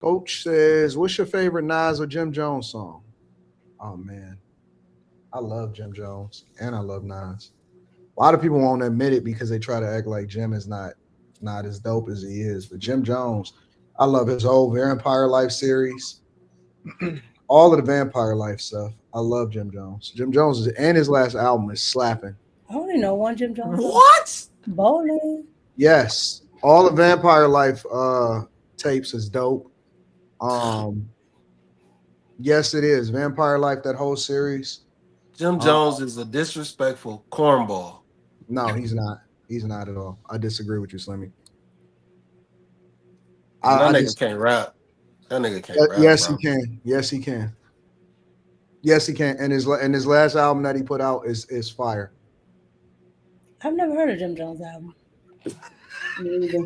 Coach says, "What's your favorite Nas or Jim Jones song?" Oh man, I love Jim Jones and I love Nas. A lot of people won't admit it because they try to act like Jim is not as dope as he is. But Jim Jones, I love his whole Vampire Life series, all of the Vampire Life stuff. I love Jim Jones. Jim Jones is, and his last album is slapping. I only know one Jim Jones song. What? Bowling. Yes, all the Vampire Life tapes is dope. Um, yes, it is Vampire Life. That whole series. Jim Uh, Jones is a disrespectful cornball. no, he's not. He's not at all. I disagree with you, Slimmy. And that I nigga just can't rap. That nigga can't rap, yes, he bro. can. Yes, he can. Yes, he can. And his last album that he put out is fire. I've never heard of Jim Jones album. Me either.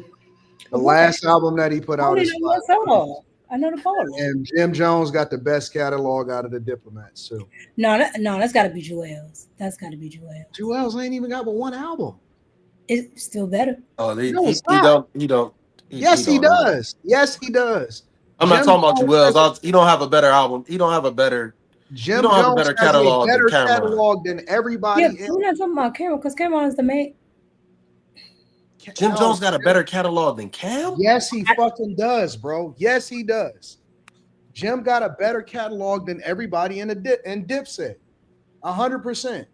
The What? last album that he put I out only is know one fire. song. I know the bowling. And Jim Jones got the best catalog out of the Diplomats too. No, that's got to be Jewels. That's got to be Jewels. Jewels ain't even got but one album. It's still better. Oh, No, it's he not. don't he don't he Yes, he don't. does. Yes, he does. I'm not Jim talking about Jones Jewels. has a, He don't have a better album. He Jim don't have a Jones better has a catalog than better Cameron. catalog than Yeah, everybody but we're not talking about Cameron because Cameron is the main. Jim No, Jones got a better catalog than Cam? yes, he fucking does, bro. Yes, he does. Jim got a better catalog than everybody in Dipset. 100%.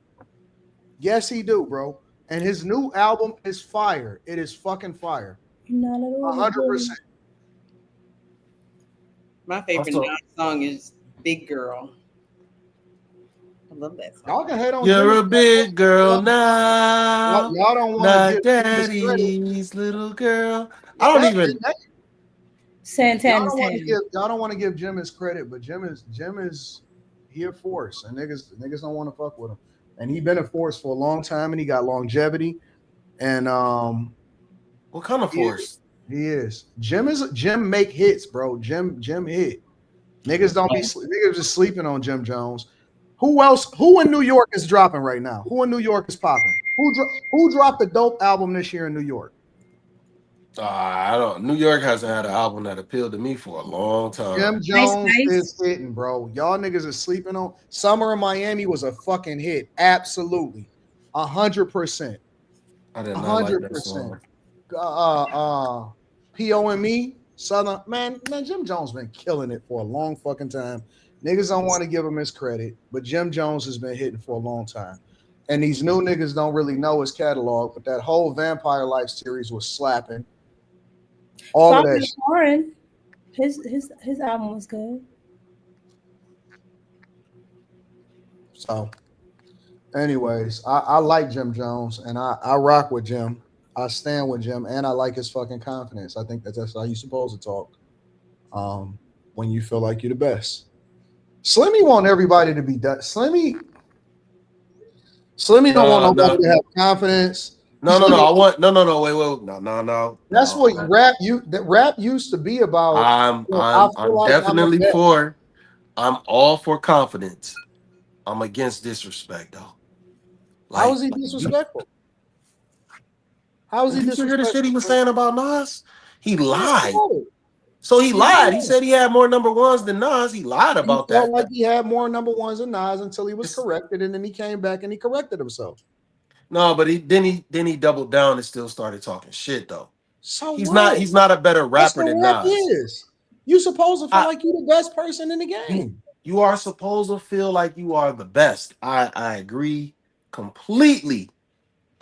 Yes, he do, bro. And his new album is fire. It is fucking fire. Not at all. 100%. My favorite Also, Nas song is Big Girl. I love that song. Y'all can hate on Jim. you're a big girl Y'all, now, y'all don't want to not give Jim his credit. daddy's little girl. I don't That, even. Santana's town. y'all don't want to give Jim his credit, but Jim is he a force, and niggas don't want to fuck with him. And he been a force for a long time, and he got longevity. And What kind of he, force? he is Jim make hits, bro. Jim hit. Niggas just sleeping on Jim Jones. Who else? Who in New York is dropping right now? Who in New York is popping? Who dropped the dope album this year in New York? I don't. New York hasn't had an album that appealed to me for a long time. Jim Nice, Jones nice. is hitting, bro. Y'all niggas are sleeping on. Summer in Miami was a fucking hit. Absolutely. 100%. I did A not like hundred that percent. song. POME, Southern man, Jim Jones been killing it for a long fucking time. Niggas don't want to give him his credit, but Jim Jones has been hitting for a long time. And these new niggas don't really know his catalog, but that whole Vampire Life series was slapping. All of that Foreign, shit. Foreign. His album was good. So, anyways, I like Jim Jones and I rock with Jim. I stand with Jim and I like his fucking confidence. I think that's how you supposed to talk. When you feel like you're the best. Slimmy want everybody to be done. Slimmy don't want No, nobody no, to have confidence. no. Slimmy, I want wait, that's what no. rap used to be about. I feel I'm like I'm the definitely best. for. I'm all for confidence. I'm against disrespect though. How is Like, he like disrespectful? How is he did you hear the shit he was disrespectful? saying about Nas? He Yes, I lied. know. So he Yes, I lied. He know. said he had more number ones than Nas. He lied He about felt that. like he had more number ones than Nas until he was It's- corrected, and then he came back and he corrected himself. no, but he doubled down and still started talking shit though. So He's what? not he's not a better That's rapper what than rap Nas. is. You supposed to feel I like you're the best person in the you game. you are supposed to feel like you are the best. I agree completely.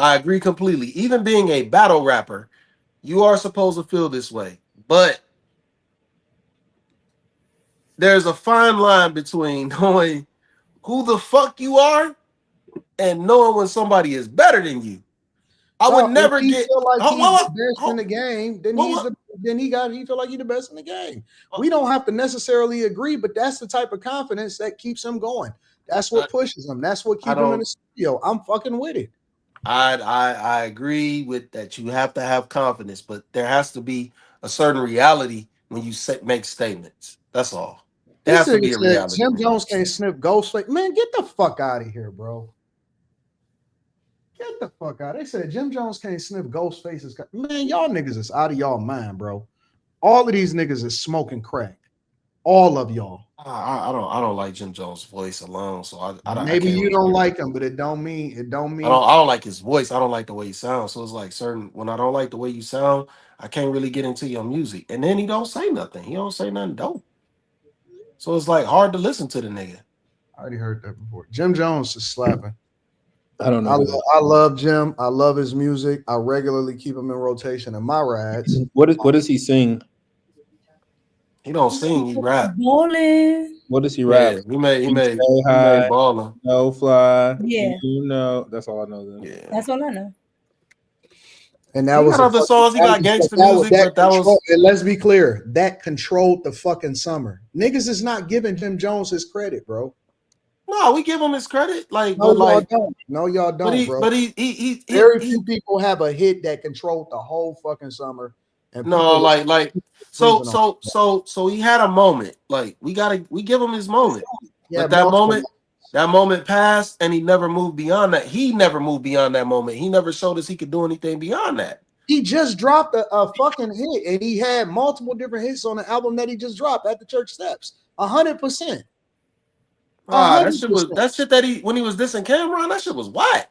I agree completely. Even being a battle rapper, you are supposed to feel this way. But there's a fine line between knowing who the fuck you are and knowing when somebody is better than you. I would No, if never he get. feel like he's the best in What, the game, then what, what, he feel like he's the best in the game. what, We don't have to necessarily agree, but that's the type of confidence that keeps him going. That's I, what pushes him. That's what I keep him in the don't. studio. I'm fucking with it. I agree with that. You have to have confidence, but there has to be a certain reality when you make statements. That's all. There This has to nigga be a said reality Jim when you Jones make can't statements. sniff Ghostface. Man, get the fuck out of here, bro. Get the fuck out. They said Jim Jones can't sniff Ghostface's. Man, y'all niggas is out of y'all mind, bro. All of these niggas is smoking crack. All of y'all. I don't like Jim Jones' voice alone, so I Maybe can't you really don't hear it. like him, but it don't mean I don't like his voice. I don't like the way he sounds. So it's like certain when I don't like the way you sound, I can't really get into your music. And then he don't say nothing. He don't say nothing dope. So it's like hard to listen to the nigga. I already heard that before. Jim Jones is slapping. I don't know. I love Jim. I love his music. I regularly keep him in rotation in my rides. What does he sing? He don't sing, he rap. Bowling. What does he rap? Yeah, he made Stay he high, made baller. no fly. Yeah. You know, that's all I know. Then Yeah. That's all I know. And that He was got other songs. He got gangster music, but that was and let's be clear, that controlled the fucking summer. Niggas is not giving Jim Jones his credit, bro. no. We give him his credit, like, No, but y'all like, don't. No, y'all don't, bro. Very few people have a hit that controlled the whole fucking summer. And no, people like, sleeping on so he had a moment. Like, we give him his moment, yeah, but multiple. that moment passed, and he never moved beyond that. He never moved beyond that moment. He never showed us he could do anything beyond that. He just dropped a fucking hit, and he had multiple different hits on the album that he just dropped at the church steps. 100%. That shit that when he was dissing Cameron, that shit was whack.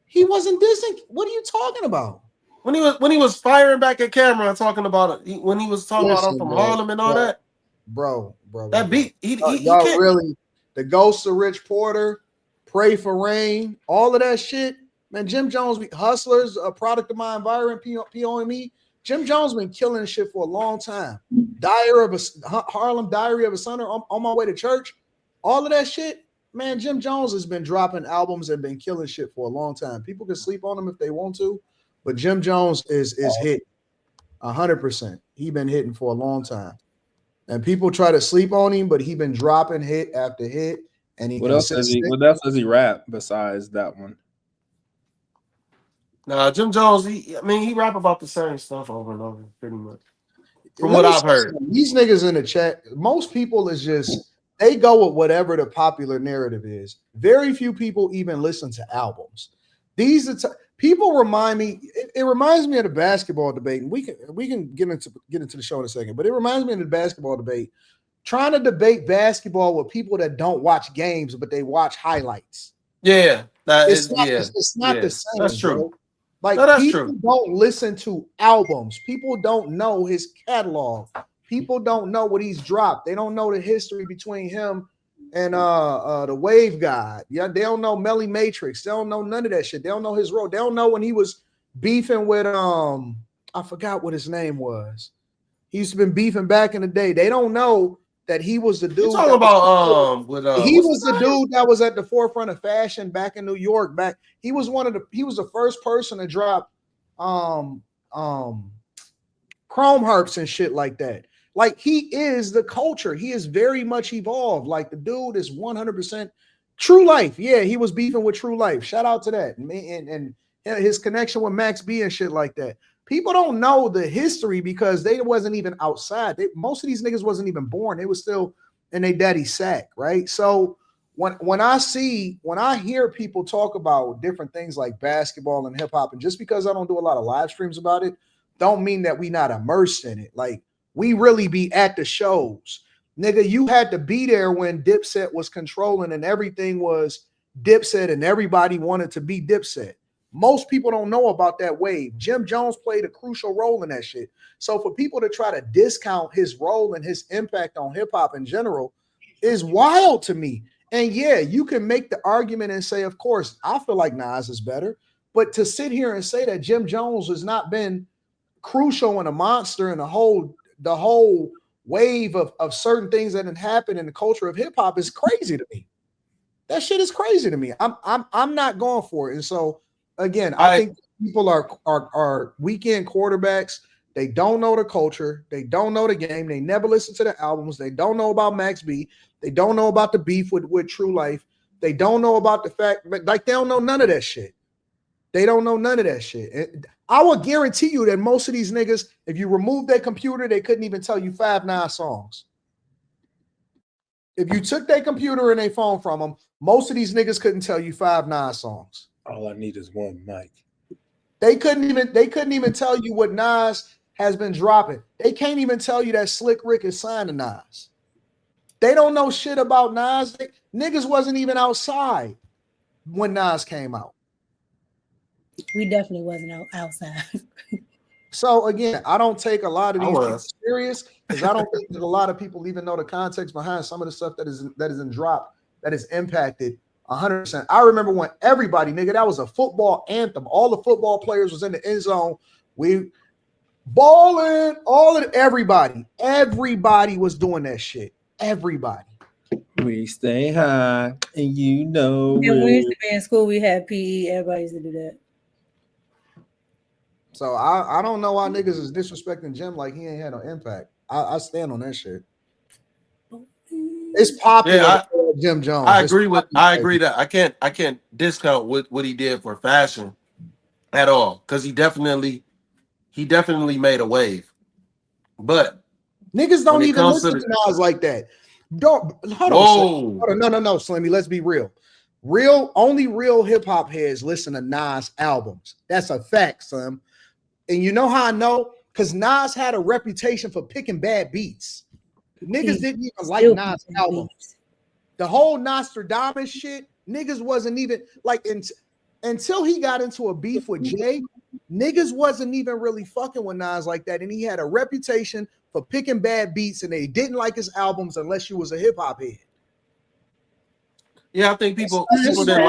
He wasn't dissing. What are you talking about? When he was firing back at Cameron, talking about it, when he was talking about I'm from bro, Harlem and all that. Bro. That beat, he y'all can't really the Ghost of Rich Porter, Pray for Rain, all of that shit. Man, Jim Jones, Hustlers, a product of my environment, POME. Jim Jones been killing shit for a long time. Harlem Diary of a Sonner, on my way to church, all of that shit. Man, Jim Jones has been dropping albums and been killing shit for a long time. People can sleep on him if they want to, but Jim Jones is hit 100%. He been hitting for a long time. And people try to sleep on him, but he been dropping hit after hit. And what else does he rap besides that one? Nah, Jim Jones, he rap about the same stuff over and over, pretty much. From what I've heard. These niggas in the chat, most people is just, they go with whatever the popular narrative is. Very few people even listen to albums. These are people remind me, it reminds me of the basketball debate, and we can get into the show in a second, but it reminds me of the basketball debate, trying to debate basketball with people that don't watch games, but they watch highlights. Yeah, it's not the same. That's true. Bro. Like, that's people true. don't listen to albums. People don't know his catalog. People don't know what he's dropped. They don't know the history between him and the Wave God. Yeah, they don't know Melly Matrix. They don't know none of that shit. They don't know his role. They don't know when he was beefing with I forgot what his name was. He used to been beefing back in the day. They don't know that he was the dude. You talking about he was the dude that was at the forefront of fashion back in New York. He was the first person to drop chrome harps and shit like that. Like, he is the culture. He is very much evolved. Like, the dude is 100% True Life. Yeah, he was beefing with True Life. Shout out to that. And his connection with Max B and shit like that. People don't know the history because they wasn't even outside. Most of these niggas wasn't even born. They was still in their daddy's sack, right? So when I hear people talk about different things like basketball and hip hop, and just because I don't do a lot of live streams about it, don't mean that we not immersed in it. Like, we really be at the shows. Nigga, you had to be there when Dipset was controlling and everything was Dipset and everybody wanted to be Dipset. Most people don't know about that wave. Jim Jones played a crucial role in that shit. So for people to try to discount his role and his impact on hip hop in general is wild to me. And yeah, you can make the argument and say, of course, I feel like Nas is better. But to sit here and say that Jim Jones has not been crucial and a monster and the whole wave of certain things that have happened in the culture of hip hop is crazy to me. That shit is crazy to me. I'm not going for it. And so again, I think people are weekend quarterbacks. They don't know the culture. They don't know the game. They never listen to the albums. They don't know about Max B. They don't know about the beef with True Life. They don't know about the fact, like, they don't know none of that shit. They don't know none of that shit. I will guarantee you that most of these niggas, if you remove their computer, they couldn't even tell you 5 Nas songs. If you took their computer and their phone from them, most of these niggas couldn't tell you 5 Nas songs. All I need is one mic. They couldn't even tell you what Nas has been dropping. They can't even tell you that Slick Rick is signed to Nas. They don't know shit about Nas. Niggas wasn't even outside when Nas came out. We definitely wasn't outside. So again, I don't take a lot of I these people was. serious because I don't think that a lot of people even know the context behind some of the stuff that is in drop that is impacted 100%. I remember when everybody, nigga, that was a football anthem. All the football players was in the end zone. We balling, everybody was doing that shit. Everybody. We stay high, and you know And when we used it. to be in school, we had PE. Everybody used to do that. So I don't know why niggas is disrespecting Jim like he ain't had no impact. I stand on that shit. It's popular. Yeah, Jim Jones. I agree that I can't discount what he did for fashion at all because he definitely made a wave. But niggas don't even listen to Nas like that. Don't hold on. No, Slimmy. Let's be real. Only real hip hop heads listen to Nas albums. That's a fact, son. And you know how I know? Because Nas had a reputation for picking bad beats. Niggas didn't even like Nas albums. The whole Nostradamus shit, niggas wasn't even like until he got into a beef with Jay, niggas wasn't even really fucking with Nas like that. And he had a reputation for picking bad beats, and they didn't like his albums unless you was a hip hop head. Yeah, I think people didn't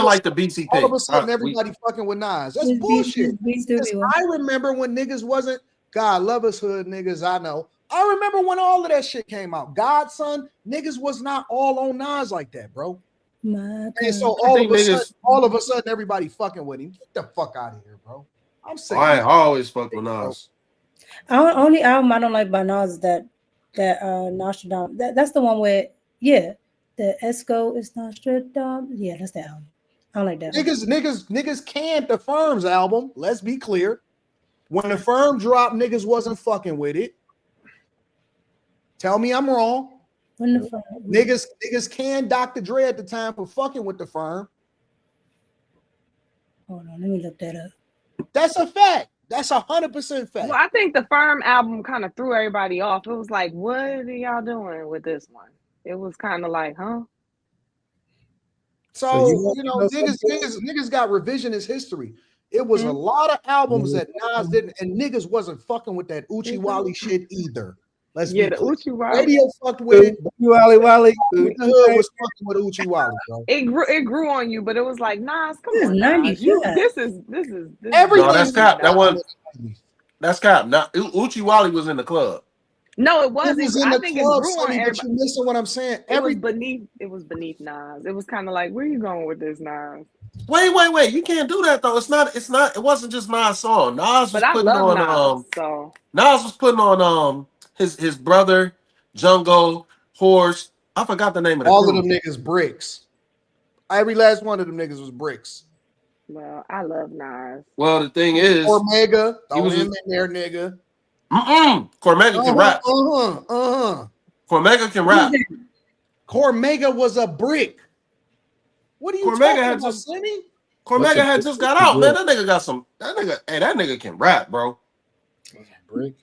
like the beats he picked. All of a sudden, everybody fucking with Nas. That's bullshit. I remember when niggas wasn't God love us hood niggas. I know. I remember when all of that shit came out. Godson, niggas was not all on Nas like that, bro. And so all of a sudden, everybody fucking with him. Get the fuck out of here, bro. I'm sick. I always fuck with Nas. Only album I don't like by Nas is that Nostradamus. That's the one where the Esco is Nostradamus. Yeah, that's the album. I don't like that. Niggas canned the Firm's album. Let's be clear. When the Firm dropped, niggas wasn't fucking with it. Tell me I'm wrong. When the Firm, niggas canned Dr. Dre at the time for fucking with the Firm. Hold on, let me look that up. That's a fact. That's 100% fact. Well, I think the Firm album kind of threw everybody off. It was like, what are y'all doing with this one? It was kind of like, huh? So niggas got revisionist history. It was a lot of albums that Nas didn't, and niggas wasn't fucking with that Uchi Wally shit either. Let's be the Uchi Wally. Radio fucked with it. Wally. The hood was fucking with Uchi Wally, bro. It grew on you, but it was like, Nas, come This on, is 95. This is everything. No, that's cap. That's cap. Now Uchi Wally was in the club. No, it wasn't. It was in I the think club, it grew on Sonny, everybody. but you missing what I'm saying. It was beneath Nas. It was kind of like, where you going with this, Nas? Wait. You can't do that though. It wasn't just Nas' song. Nas was putting on his brother, Jungle, Horse. I forgot the name of the all crew. of them niggas bricks. Every last one of them niggas was bricks. Well, I love Nas. Well, the thing is, Cormega, throw him in there, nigga. Cormega can rap. Cormega can rap. Cormega was a brick. What are you talking about, Sonny? Cormega had just got out, man. That nigga can rap, bro. Brick.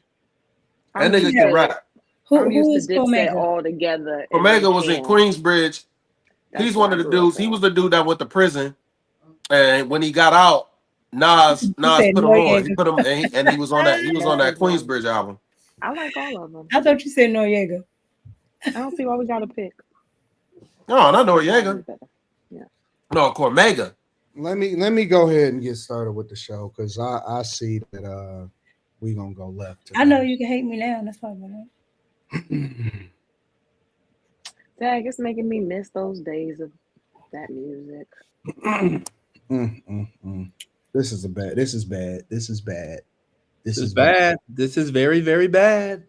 That nigga can rap. I'm used to Dipset all together. Cormega was in Queensbridge. He's one of the dudes. He was the dude that went to prison, and when he got out, Nas put him on. He put him, and he was on that. He was on that Queensbridge album. I like all of them. I thought you said Noriega. I don't see why we got to pick. No, not Noriega. Yeah. No, Cormega. Let me go ahead and get started with the show because I see that we gonna go left. I know you can hate me now. That's fine. Dang, it's making me miss those days of that music. This is bad. This is bad. This is very, very bad.